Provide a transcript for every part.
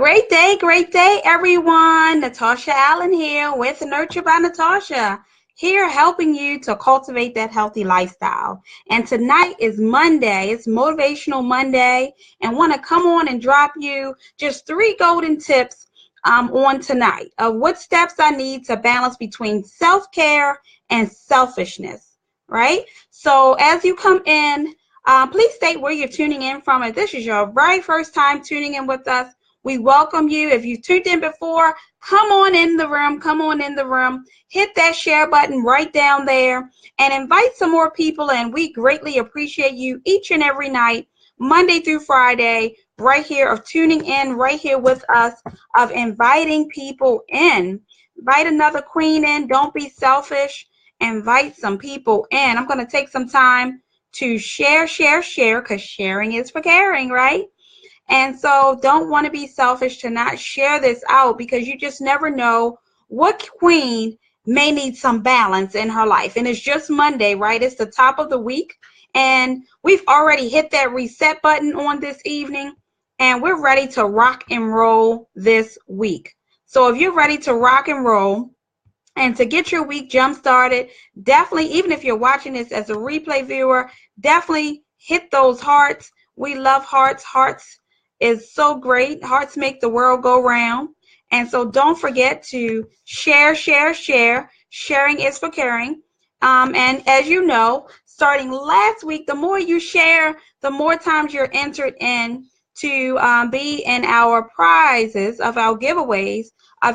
Great day, everyone. Natasha Allen here with Nurture by Natasha, here helping you to cultivate that healthy lifestyle. And tonight is Monday. It's Motivational Monday, and want to come on and drop you just 3 golden tips on tonight of what steps I need to balance between self-care and selfishness, right? So as you come in, please state where you're tuning in from. If this is your very first time tuning in with us, we welcome you. If you tuned in before, come on in the room. Come on in the room. Hit that share button right down there and invite some more people in. We greatly appreciate you each and every night, Monday through Friday, right here of tuning in, right here with us, of inviting people in. Invite another queen in. Don't be selfish. Invite some people in. I'm going to take some time to share, because sharing is for caring, right? And so don't want to be selfish to not share this out, because you just never know what queen may need some balance in her life. And it's just Monday, right? It's the top of the week. And we've already hit that reset button on this evening. And we're ready to rock and roll this week. So if you're ready to rock and roll and to get your week jump started, definitely, even if you're watching this as a replay viewer, definitely hit those hearts. We love hearts. Hearts is so great. Hearts make the world go round. And so don't forget to share. Sharing is for caring. And as you know, starting last week, the more you share, the more times you're entered in to be in our prizes of our giveaways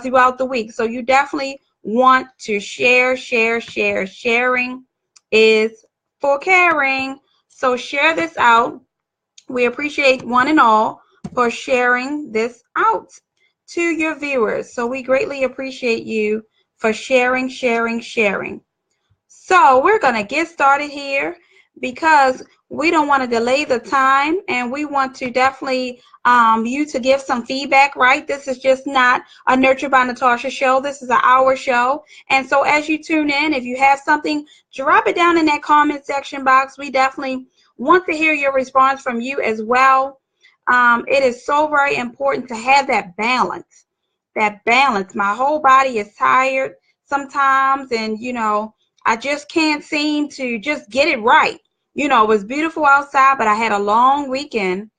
throughout the week. So you definitely want to share. Sharing is for caring. So share this out. We appreciate one and all for sharing this out to your viewers. So we greatly appreciate you for sharing. So we're going to get started here, because we don't want to delay the time, and we want to definitely you to give some feedback, right? This is just not a Nurture by Natasha show. This is an hour show. And so as you tune in, if you have something, drop it down in that comment section box. We definitely want to hear your response from you as well. It is so very important to have that balance. My whole body is tired sometimes, and I just can't seem to just get it right. It was beautiful outside, but I had a long weekend.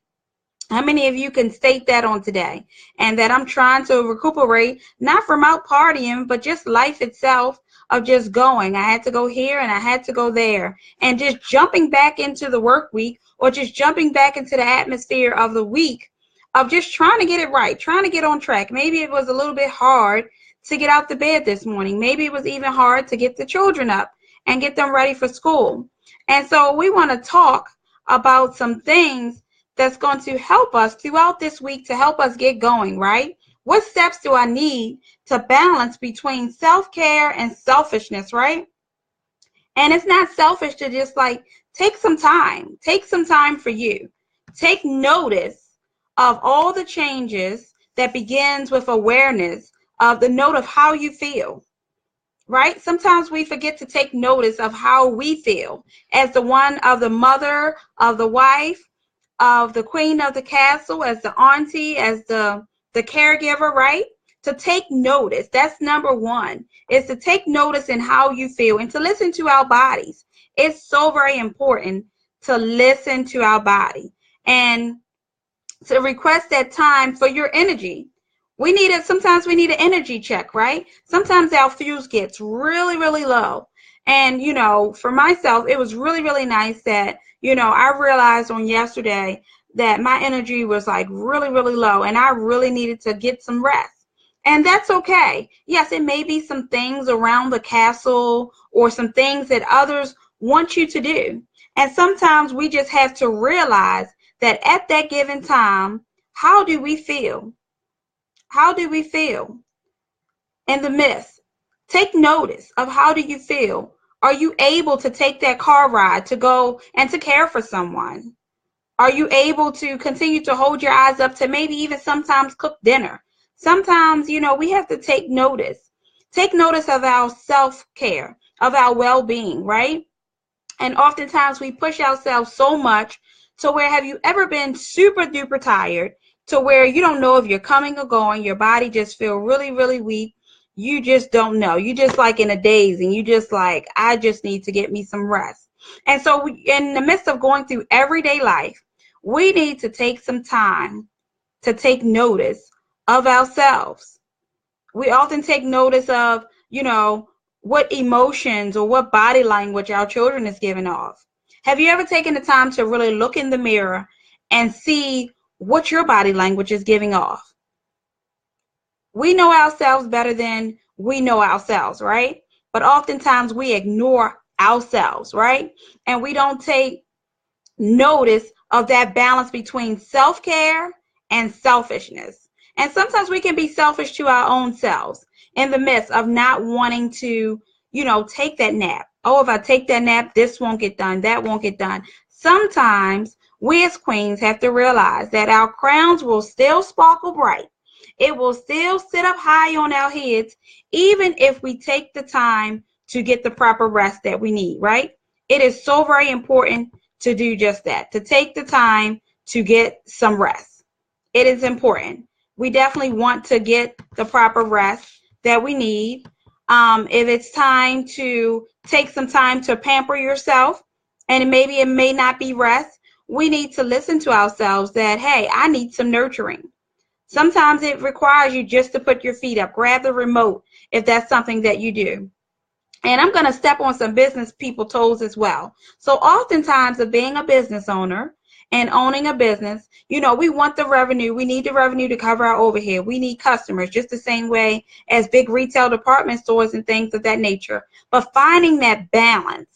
How many of you can state that on today? And that I'm trying to recuperate, not from out partying, but just life itself, of just going. I had to go here and I had to go there, and just jumping back into the work week, or just jumping back into the atmosphere of the week, of just trying to get it right, trying to get on track. Maybe it was a little bit hard to get out the bed this morning. Maybe it was even hard to get the children up and get them ready for school. And so we want to talk about some things that's going to help us throughout this week to help us get going, right? What steps do I need to balance between self-care and selfishness, right? And it's not selfish to just take some time for you. Take notice of all the changes that begins with awareness of the note of how you feel, right? Sometimes we forget to take notice of how we feel as the one of the mother, of the wife, of the queen of the castle, as the auntie, as the caregiver, right? To take notice. That's number one, is to take notice in how you feel and to listen to our bodies. It's so very important to listen to our body and to request that time for your energy. Sometimes we need an energy check, right? Sometimes our fuse gets really low. And, for myself, it was really nice that, I realized on yesterday that my energy was really low, and I really needed to get some rest. And that's okay. Yes, it may be some things around the castle or some things that others want you to do. And sometimes we just have to realize that at that given time, how do we feel? How do we feel in the midst? Take notice of how do you feel. Are you able to take that car ride to go and to care for someone? Are you able to continue to hold your eyes up to maybe even sometimes cook dinner? Sometimes, we have to take notice. Take notice of our self-care, of our well-being, right? And oftentimes we push ourselves so much to where, have you ever been super duper tired, to where you don't know if you're coming or going. Your body just feel really, really weak. You just don't know. You just like in a daze, and you just like, I just need to get me some rest. And so in the midst of going through everyday life, we need to take some time to take notice of ourselves. We often take notice of, what emotions or what body language our children is giving off. Have you ever taken the time to really look in the mirror and see what your body language is giving off? We know ourselves better than we know ourselves, right? But oftentimes we ignore ourselves, right? And we don't take notice of that balance between self-care and selfishness. And sometimes we can be selfish to our own selves in the midst of not wanting to, take that nap. Oh, if I take that nap, this won't get done, that won't get done. Sometimes we as queens have to realize that our crowns will still sparkle bright. It will still sit up high on our heads, even if we take the time to get the proper rest that we need, right? It is so very important to do just that, to take the time to get some rest. It is important. We definitely want to get the proper rest that we need. If it's time to take some time to pamper yourself, and maybe it may not be rest, we need to listen to ourselves that, hey, I need some nurturing. Sometimes it requires you just to put your feet up, grab the remote if that's something that you do. And I'm going to step on some business people toes as well. So oftentimes of being a business owner and owning a business, we want the revenue. We need the revenue to cover our overhead. We need customers just the same way as big retail department stores and things of that nature. But finding that balance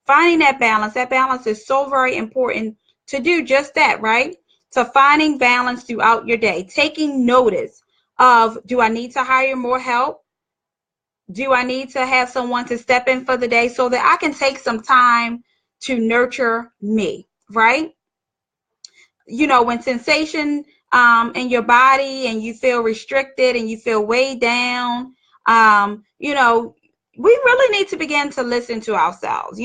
is so very important to do just that, right? So finding balance throughout your day, taking notice of, do I need to hire more help? Do I need to have someone to step in for the day so that I can take some time to nurture me, right? When sensation in your body and you feel restricted and you feel weighed down, we really need to begin to listen to ourselves.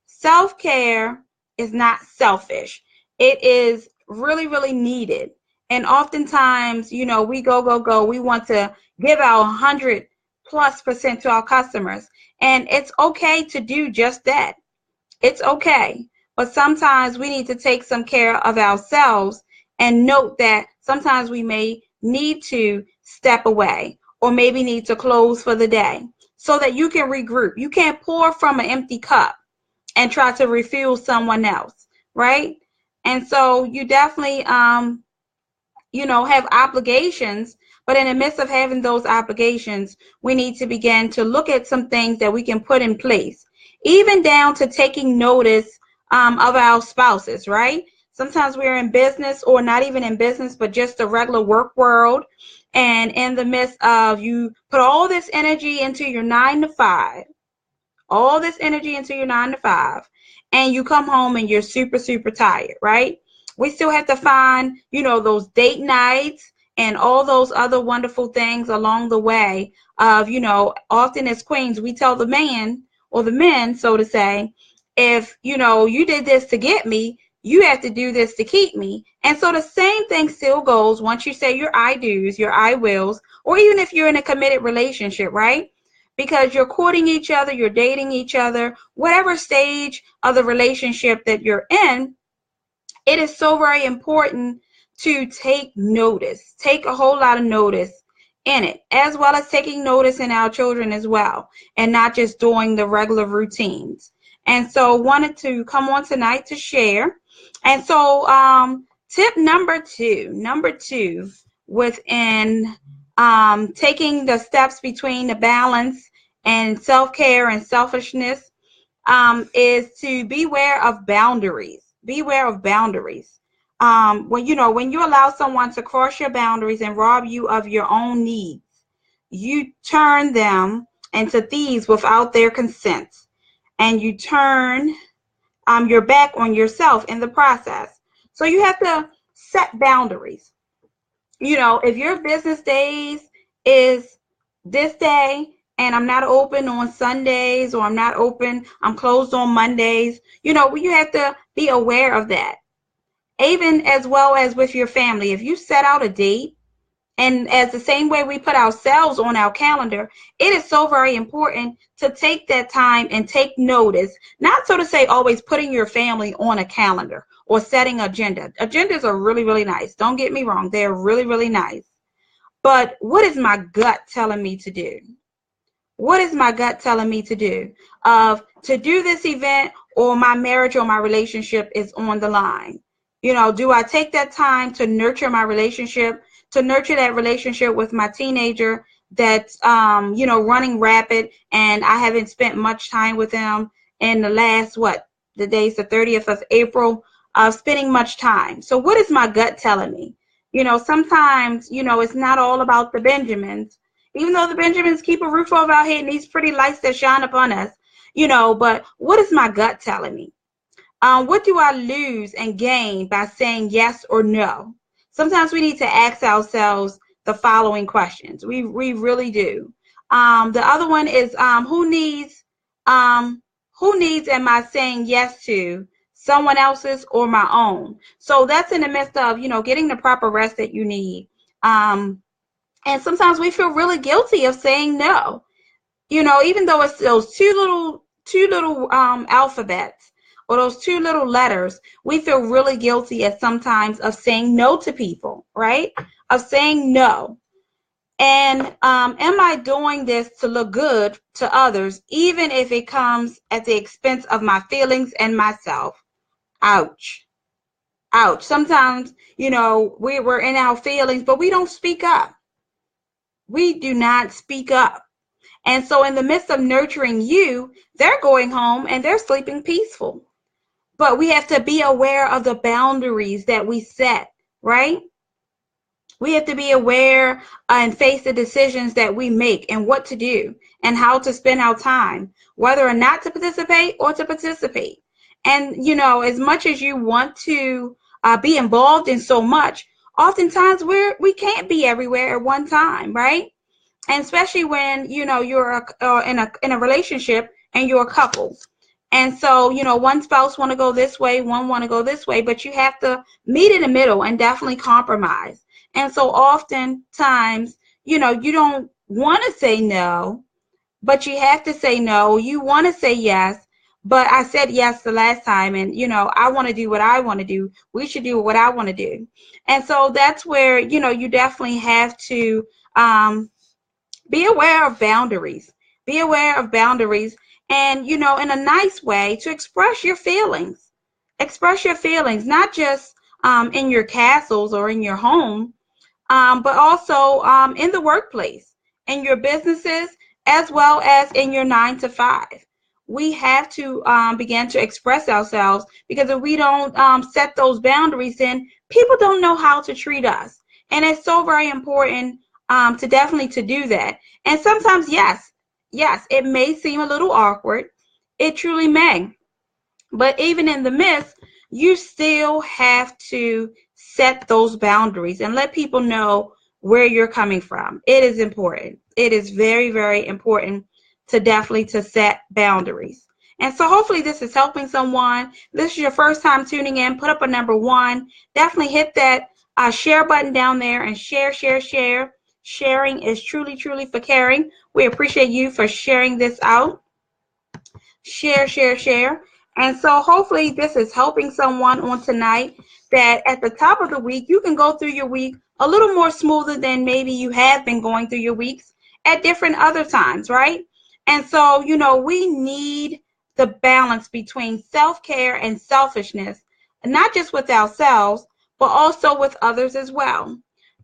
Self-care is not selfish. It is really, really needed. And oftentimes, we go. We want to give our 100+% to our customers. And it's okay to do just that. It's okay. But sometimes we need to take some care of ourselves and note that sometimes we may need to step away or maybe need to close for the day so that you can regroup. You can't pour from an empty cup and try to refuel someone else, right? And so you definitely, have obligations, but in the midst of having those obligations, we need to begin to look at some things that we can put in place, even down to taking notice of our spouses, right? Sometimes we're in business, or not even in business, but just the regular work world. And in the midst of, you put all this energy into your 9 to 5, and you come home and you're super, super tired, right? We still have to find, those date nights and all those other wonderful things along the way of, often as queens, we tell the man or the men, so to say, if, you did this to get me, you have to do this to keep me. And so the same thing still goes once you say your I do's, your I wills, or even if you're in a committed relationship, right? Because you're courting each other, you're dating each other, whatever stage of the relationship that you're in, it is so very important to take notice, take a whole lot of notice in it, as well as taking notice in our children as well, and not just doing the regular routines. And so wanted to come on tonight to share. And so tip number two within taking the steps between the balance and self-care and selfishness is to beware of boundaries. Beware of boundaries. When you allow someone to cross your boundaries and rob you of your own needs, you turn them into thieves without their consent, and you turn your back on yourself in the process. So you have to set boundaries. If your business days is this day, and I'm not open on Sundays, or I'm closed on Mondays, you have to be aware of that. even as well as with your family. If you set out a date, and as the same way we put ourselves on our calendar, it is so very important to take that time and take notice, not so to say always putting your family on a calendar or setting agenda. Agendas are really, really nice. Don't get me wrong. They're really, really nice. But what is my gut telling me to do? What is my gut telling me to do? To do this event, or my marriage or my relationship is on the line? Do I take that time to nurture my relationship, to nurture that relationship with my teenager that's, running rapid, and I haven't spent much time with them in the last, the day's the 30th of April, spending much time. So what is my gut telling me? Sometimes, it's not all about the Benjamins, even though the Benjamins keep a roof over our head and these pretty lights that shine upon us, but what is my gut telling me? What do I lose and gain by saying yes or no? Sometimes we need to ask ourselves the following questions. We really do. The other one is who needs am I saying yes to? Someone else's or my own? So that's in the midst of, getting the proper rest that you need. And sometimes we feel really guilty of saying no. Even though it's those two little alphabets, or those two little letters, we feel really guilty at sometimes of saying no to people, right? Of saying no. And am I doing this to look good to others, even if it comes at the expense of my feelings and myself? Ouch. Ouch. Sometimes, we're in our feelings, but we don't speak up. We do not speak up. And so in the midst of nurturing you, they're going home and they're sleeping peaceful. But we have to be aware of the boundaries that we set, right? We have to be aware and face the decisions that we make and what to do and how to spend our time, whether or not to participate or to participate. And, as much as you want to be involved in so much, oftentimes we can't be everywhere at one time, right? And especially when, you're in a relationship and you're a couple. And so, one spouse want to go this way, one want to go this way, but you have to meet in the middle and definitely compromise. And so oftentimes, you don't want to say no, but you have to say no. You want to say yes, but I said yes the last time, and, I want to do what I want to do. We should do what I want to do. And so that's where, you definitely have to be aware of boundaries. Be aware of boundaries. And, in a nice way to express your feelings. Express your feelings, not just in your castles or in your home, but also in the workplace, in your businesses, as well as in your 9 to 5. We have to begin to express ourselves, because if we don't set those boundaries, then people don't know how to treat us. And it's so very important to definitely to do that. And sometimes, yes, it may seem a little awkward. It truly may. But even in the midst, you still have to set those boundaries and let people know where you're coming from. It is important. It is very, very important to definitely to set boundaries. And so hopefully this is helping someone. This is your first time tuning in, put up a number 1. Definitely hit that share button down there and share. Sharing is truly, truly for caring. We appreciate you for sharing this out. Share. And so hopefully this is helping someone on tonight, that at the top of the week, you can go through your week a little more smoother than maybe you have been going through your weeks at different other times, right? And so, we need the balance between self-care and selfishness, not just with ourselves, but also with others as well.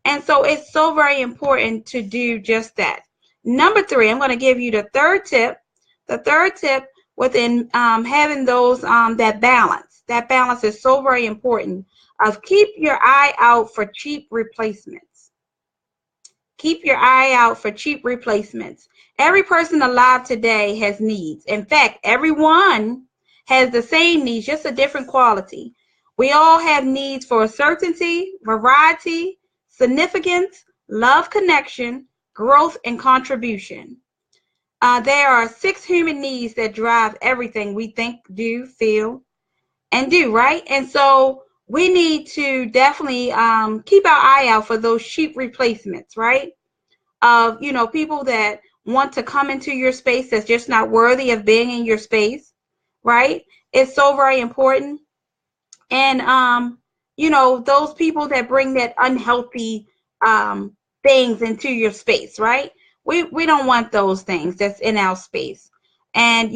And so it's so very important to do just that. Number 3, I'm going to give you the third tip. The third tip within having those that balance. That balance is so very important. Keep your eye out for cheap replacements. Keep your eye out for cheap replacements. Every person alive today has needs. In fact, everyone has the same needs, just a different quality. We all have needs for certainty, variety, significance, love, connection, growth, and contribution. There are 6 human needs that drive everything we think, do, feel, and do, right? And so we need to definitely keep our eye out for those cheap replacements, right? Of, people that want to come into your space that's just not worthy of being in your space, right? It's so very important. And those people that bring that unhealthy things into your space, right? We don't want those things that's in our space. And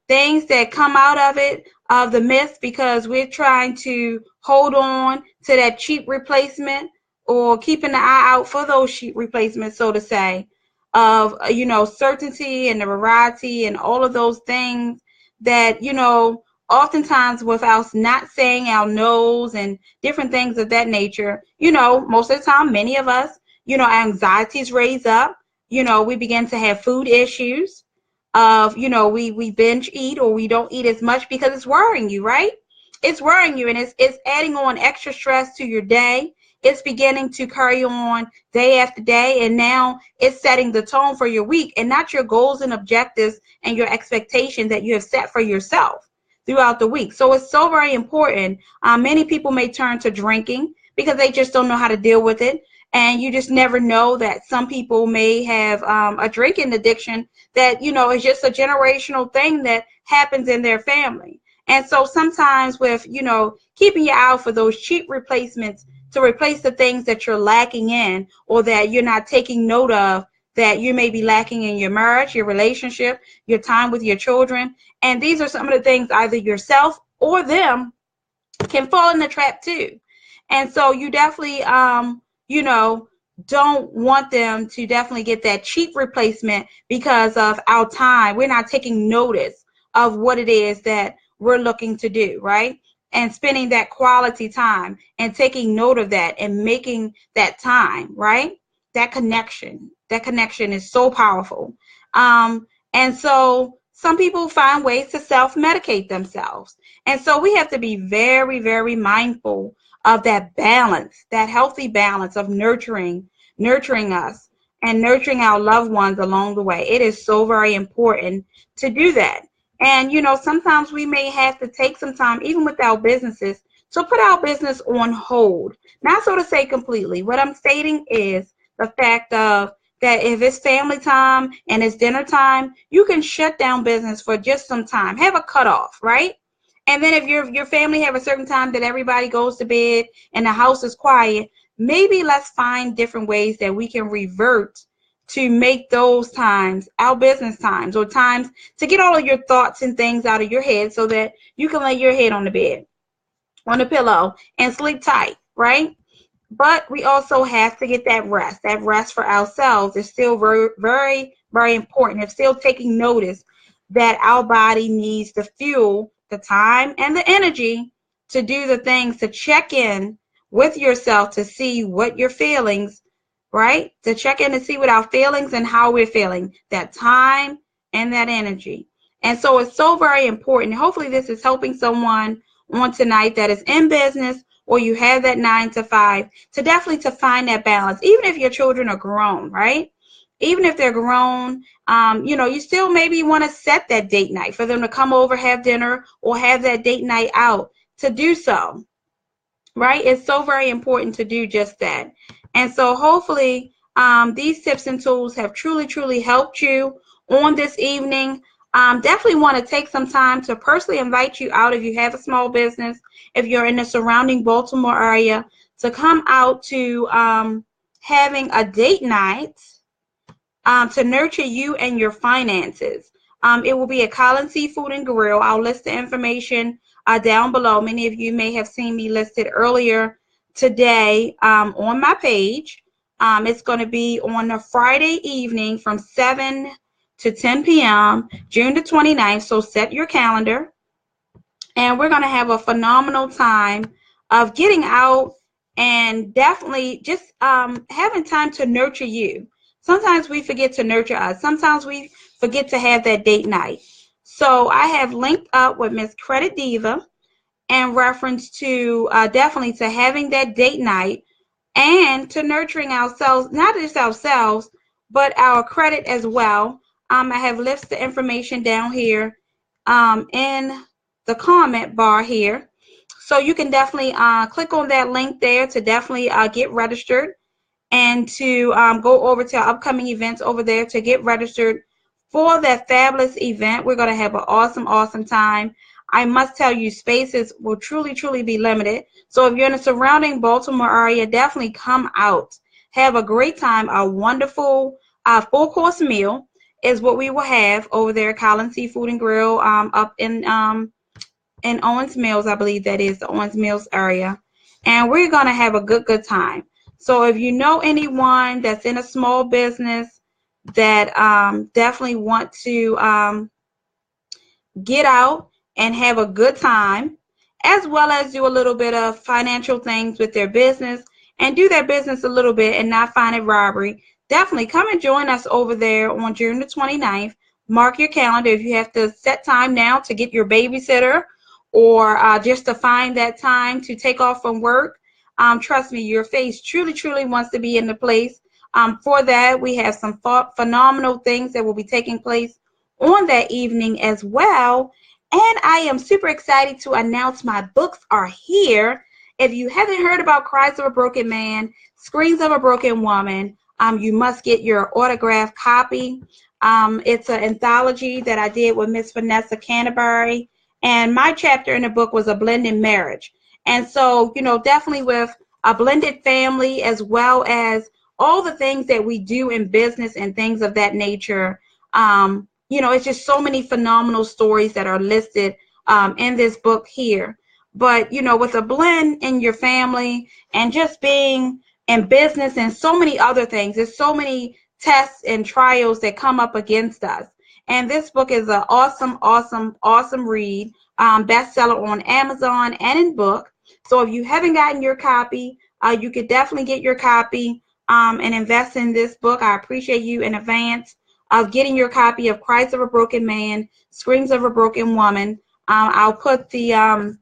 things that come out of it, of the myth, because we're trying to hold on to that cheap replacement, or keeping the eye out for those cheap replacements, so to say, of certainty and the variety and all of those things that oftentimes with us not saying our no's and different things of that nature, most of the time, many of us, our anxieties raise up. We begin to have food issues of, we binge eat, or we don't eat as much because it's worrying you, right? It's worrying you, and it's adding on extra stress to your day. It's beginning to carry on day after day, and now it's setting the tone for your week, and not your goals and objectives and your expectations that you have set for yourself throughout the week. So it's so very important. Many people may turn to drinking because they just don't know how to deal with it. And you just never know that some people may have a drinking addiction that, is just a generational thing that happens in their family. And so sometimes with, keeping your eye out for those cheap replacements to replace the things that you're lacking in, or that you're not taking note of, that you may be lacking in your marriage, your relationship, your time with your children. And these are some of the things either yourself or them can fall in the trap too. And so you definitely, don't want them to definitely get that cheap replacement because of our time. We're not taking notice of what it is that we're looking to do, right? And spending that quality time and taking note of that and making that time, right? That connection is so powerful. And so some people find ways to self-medicate themselves. And so we have to be very, very mindful of that balance, that healthy balance of nurturing us and nurturing our loved ones along the way. It is so very important to do that. And, sometimes we may have to take some time, even with our businesses, to put our business on hold. Not so to say completely. What I'm stating is the fact of that if it's family time and it's dinner time, you can shut down business for just some time. Have a cutoff, right? And then if your family have a certain time that everybody goes to bed and the house is quiet, maybe let's find different ways that we can revert to make those times our business times, or times to get all of your thoughts and things out of your head so that you can lay your head on the bed, on the pillow, and sleep tight, right? But we also have to get that rest. That rest for ourselves is still very, very, very important. It's still taking notice that our body needs the fuel, the time, and the energy to do the things, to check in with yourself to see what your feelings, right? To check in to see what our feelings and how we're feeling, that time and that energy. And so it's so very important. Hopefully this is helping someone on tonight that is in business, or you have that 9 to 5, to definitely to find that balance, even if your children are grown, right? Even if they're grown, you still maybe want to set that date night for them to come over, have dinner, or have that date night out to do so, right? It's so very important to do just that. And so hopefully these tips and tools have truly, truly helped you on this evening. Definitely want to take some time to personally invite you out, if you have a small business, if you're in the surrounding Baltimore area, to come out to having a date night to nurture you and your finances. It will be at Collins Seafood and Grill. I'll list the information down below. Many of you may have seen me listed earlier today on my page. It's going to be on a Friday evening from 7 to 10 p.m., June the 29th. So set your calendar. And we're going to have a phenomenal time of getting out and definitely just having time to nurture you. Sometimes we forget to nurture us. Sometimes we forget to have that date night. So I have linked up with Miss Credit Diva in reference to definitely to having that date night and to nurturing ourselves, not just ourselves, but our credit as well. I have listed the information down here in the comment bar here. So you can definitely click on that link there to definitely get registered and to go over to our upcoming events over there to get registered for that fabulous event. We're going to have an awesome, awesome time. I must tell you, spaces will truly, truly be limited. So if you're in the surrounding Baltimore area, definitely come out. Have a great time. A wonderful full-course meal is what we will have over there at Collins Seafood and Grill up in Owens Mills. I believe that is the Owens Mills area. And we're going to have a good, good time. So if you know anyone that's in a small business that definitely want to get out and have a good time, as well as do a little bit of financial things with their business and do their business a little bit and not find it robbery, definitely come and join us over there on June the 29th. Mark your calendar if you have to set time now to get your babysitter or just to find that time to take off from work. Trust me, your face truly, truly wants to be in the place. For that, we have some phenomenal things that will be taking place on that evening as well. And I am super excited to announce my books are here. If you haven't heard about Cries of a Broken Man, Screams of a Broken Woman, you must get your autographed copy. It's an anthology that I did with Miss Vanessa Canterbury. And my chapter in the book was a blended marriage. And so, you know, definitely with a blended family as well as all the things that we do in business and things of that nature, you know, it's just so many phenomenal stories that are listed in this book here. But, you know, with a blend in your family and just being in business and so many other things, there's so many tests and trials that come up against us. And this book is an awesome, awesome, awesome read, bestseller on Amazon and in book. So if you haven't gotten your copy, you could definitely get your copy and invest in this book. I appreciate you in advance of getting your copy of Cries of a Broken Man, Screams of a Broken Woman. I'll put the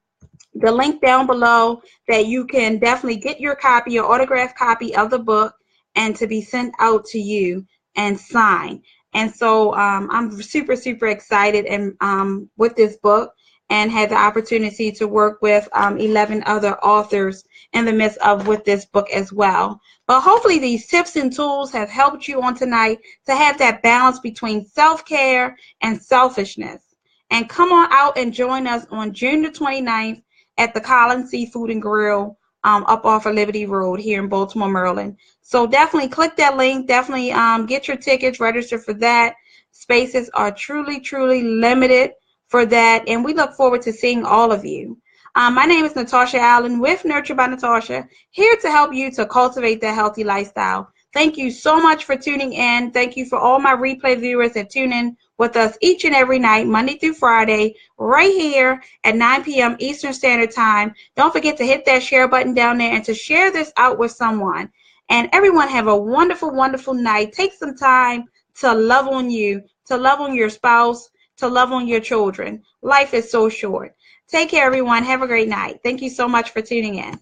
link down below that you can definitely get your copy, your autographed copy of the book, and to be sent out to you and signed. And so I'm super, super excited and with this book and had the opportunity to work with 11 other authors in the midst of with this book as well. But hopefully these tips and tools have helped you on tonight to have that balance between self-care and selfishness. And come on out and join us on June the 29th at the Collins Seafood and Grill up off of Liberty Road here in Baltimore, Maryland. So definitely click that link. Definitely get your tickets, register for that. Spaces are truly, truly limited for that. And we look forward to seeing all of you. My name is Natasha Allen with Nurture by Natasha, here to help you to cultivate that healthy lifestyle. Thank you so much for tuning in. Thank you for all my replay viewers that tune in with us each and every night, Monday through Friday, right here at 9 p.m. Eastern Standard Time. Don't forget to hit that share button down there and to share this out with someone. And everyone have a wonderful, wonderful night. Take some time to love on you, to love on your spouse, to love on your children. Life is so short. Take care, everyone. Have a great night. Thank you so much for tuning in.